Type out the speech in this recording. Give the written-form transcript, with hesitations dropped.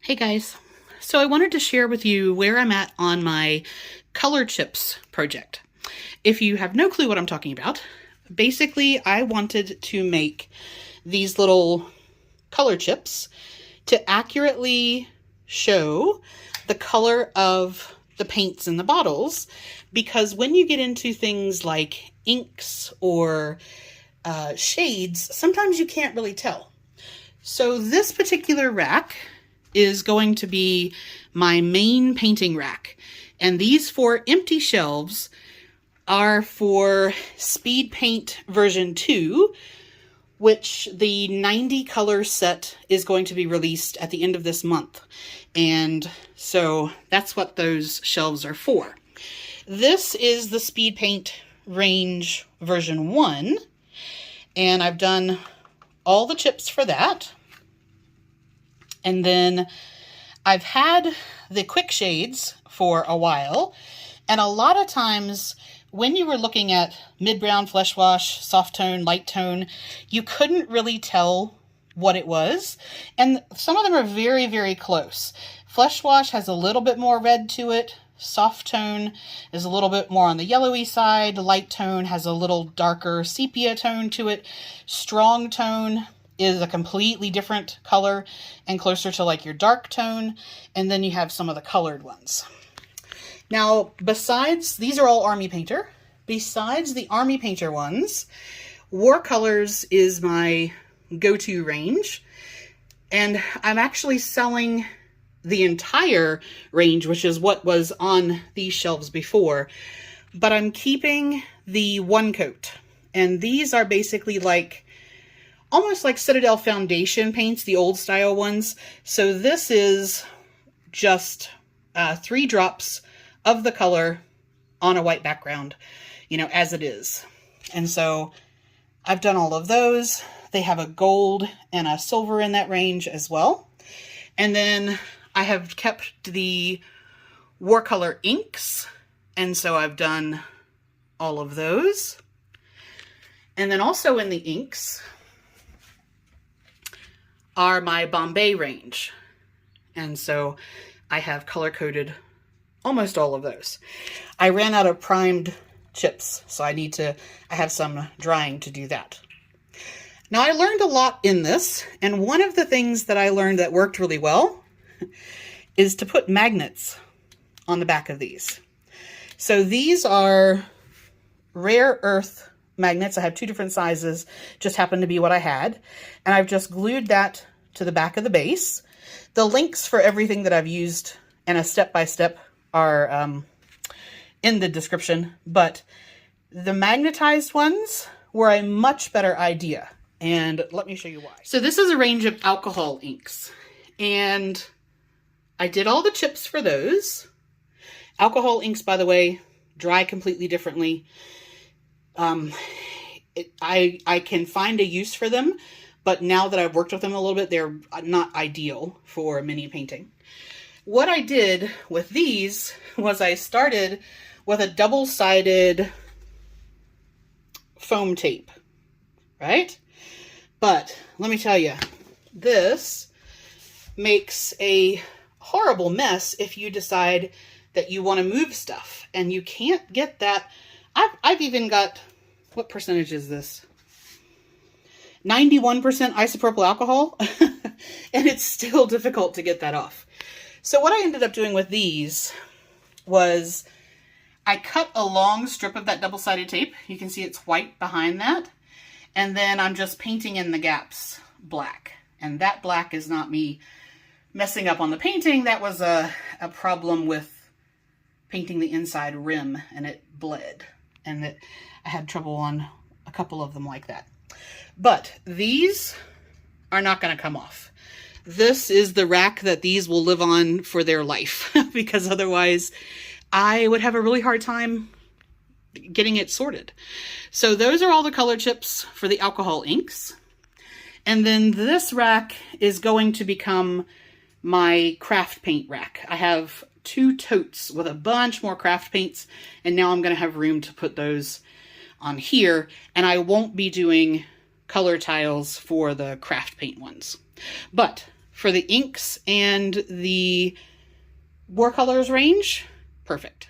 Hey guys, so I wanted to share with you where I'm at on my color chips project. If you have no clue what I'm talking about, basically I wanted to make these little color chips to accurately show the color of the paints in the bottles, because when you get into things like inks or shades, sometimes you can't really tell. So this particular rack is going to be my main painting rack. And these 4 empty shelves are for SpeedPaint version 2, which the 90 color set is going to be released at the end of this month. And so that's what those shelves are for. This is the SpeedPaint range version 1, and I've done all the chips for that. And then I've had the quick shades for a while, and a lot of times when you were looking at mid-brown, flesh wash, soft tone, light tone, you couldn't really tell what it was. And some of them are very, very close. Flesh wash has a little bit more red to it. Soft tone is a little bit more on the yellowy side. Light tone has a little darker sepia tone to it. Strong tone is a completely different color and closer to like your dark tone. And then you have some of the colored ones. Now, besides, these are all Army Painter. Besides the Army Painter ones, Warcolours is my go-to range. And I'm actually selling the entire range, which is what was on these shelves before. But I'm keeping the one coat. And these are basically like, almost like Citadel Foundation paints, the old style ones. So this is just 3 drops of the color on a white background, you know, as it is. And so I've done all of those. They have a gold and a silver in that range as well. And then I have kept the Warcolor inks. And so I've done all of those. And then also in the inks are my Bombay range. And so I have color-coded almost all of those. I ran out of primed chips, so I have some drying to do that. Now, I learned a lot in this, and one of the things that I learned that worked really well is to put magnets on the back of these. So these are rare earth magnets. I have 2 different sizes, just happened to be what I had. And I've just glued that to the back of the base. The links for everything that I've used and a step-by-step are in the description, but the magnetized ones were a much better idea. And let me show you why. So this is a range of alcohol inks, and I did all the chips for those. Alcohol inks, by the way, dry completely differently. I can find a use for them, but now that I've worked with them a little bit, they're not ideal for mini painting. What I did with these was I started with a double-sided foam tape, right? But let me tell you, this makes a horrible mess if you decide that you want to move stuff, and you can't get that. I've even got, what percentage is this? 91% isopropyl alcohol, and it's still difficult to get that off. So what I ended up doing with these was I cut a long strip of that double-sided tape. You can see it's white behind that. And then I'm just painting in the gaps black. And that black is not me messing up on the painting. That was a problem with painting the inside rim, and it bled. And I had trouble on a couple of them like that. But these are not going to come off. This is the rack that these will live on for their life, because otherwise I would have a really hard time getting it sorted. So those are all the color chips for the alcohol inks. And then this rack is going to become my craft paint rack. I have 2 totes with a bunch more craft paints, and now I'm going to have room to put those on here. And I won't be doing color tiles for the craft paint ones. But for the inks and the Warcolours range, perfect.